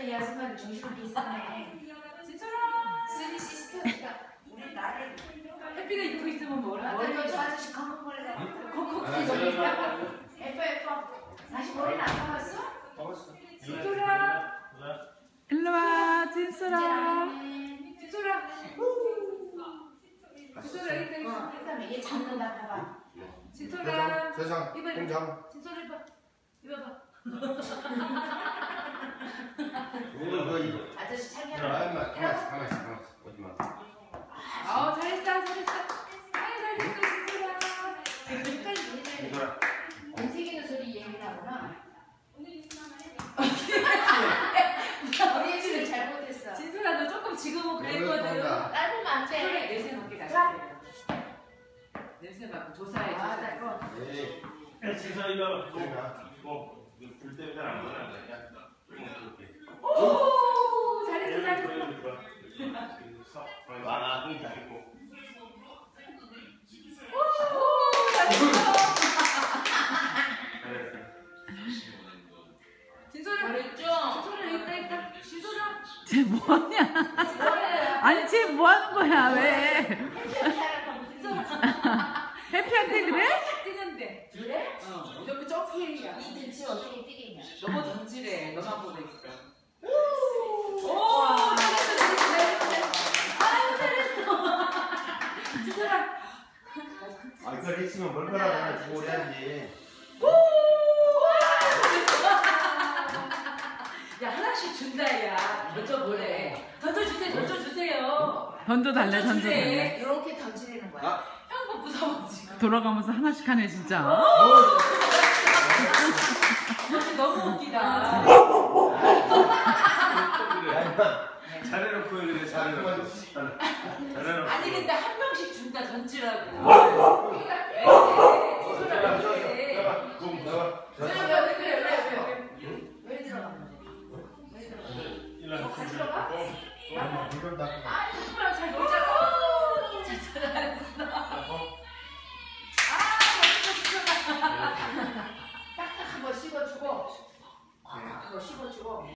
이 아줌마는 정신을 비슷하네. 진짜라. 쓰니 시스템이가 우리 나를 해피가 입고 있으면 뭐라? 나도 저 아저씨 콩콩거리다. 콩콩 아, 소리가. 예뻐. 다시 머리는 안 감았어? 먹었어. 진솔아. 일로 와, 진솔아. 진솔아. 진솔아 여기 있다. 그다음에 얘 잡는다 봐봐. 진솔아. 세상 공장. 진솔아 이봐. 이봐 봐. 아저씨 창이야. 가만있어. 오지마. 잘했어. 잘했어 진솔아. 이거라. 움직이는 소리 예민하구나. 우리 애들은 잘못했어. 진솔아 너 조금 지금은 그랬거든. 짧으면 안 돼. 진솔아 냄새 맡게 다시. 냄새 맡고 조사해. 아, 짧아. 네. 진짜 이거 그러니까. 불 때문에 안 보여. 오 잘했어. 아, 그러니까 있고. 오 잘했어. 진솔아 잘했죠? 진솔아 있다. 진솔아. 쟤 뭐하냐? 아니, 쟤 뭐하는 거야, 왜? 해피한테 그래? 뛰는데. 그래? 너무 점프해야. 이 등치 어떻게 뛰겠냐? 너무 던지래. 너만 보고 있어. 오 잘했어. 진솔아. 그걸 했으면 뭘 거라고 주고 해야지. 야 하나씩 준다 야. 던져보래. 던져주세요. 던져달래. 이렇게 던지는 거야. 형부 무서워 지금. 돌아가면서 하나씩 하네, 진짜. 너무 웃기다. 잘해놓고 이래 잘해놓고. 아니 근데 한 명씩 준다 던지라고.